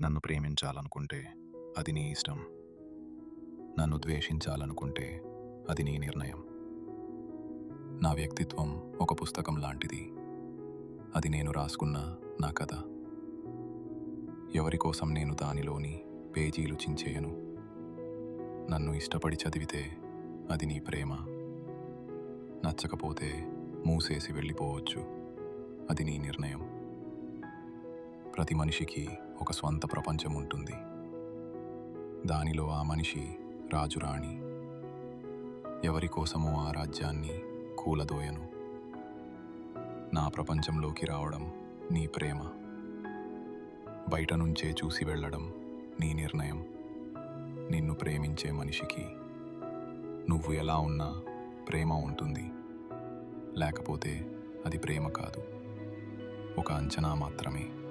నన్ను ప్రేమించాలనుకుంటే అది నీ ఇష్టం. నన్ను ద్వేషించాలనుకుంటే అది నీ నిర్ణయం. నా వ్యక్తిత్వం ఒక పుస్తకం లాంటిది. అది నేను రాసుకున్న నా కథ. ఎవరి కోసం నేను దానిలోని పేజీలు చించేయను. నన్ను ఇష్టపడి చదివితే అది నీ ప్రేమ. నచ్చకపోతే మూసేసి వెళ్ళిపోవచ్చు. అది నీ నిర్ణయం. ప్రతి మనిషికి ఒక స్వంత ప్రపంచం ఉంటుంది. దానిలో ఆ మనిషి రాజురాణి. ఎవరి కోసమో ఆ రాజ్యాన్ని కూలదోయను. నా ప్రపంచంలోకి రావడం నీ ప్రేమ. బయట నుంచే చూసి వెళ్ళడం నీ నిర్ణయం. నిన్ను ప్రేమించే మనిషికి నువ్వు ఎలా ఉన్నా ప్రేమ ఉంటుంది. లేకపోతే అది ప్రేమ కాదు, ఒక అంచనా మాత్రమే.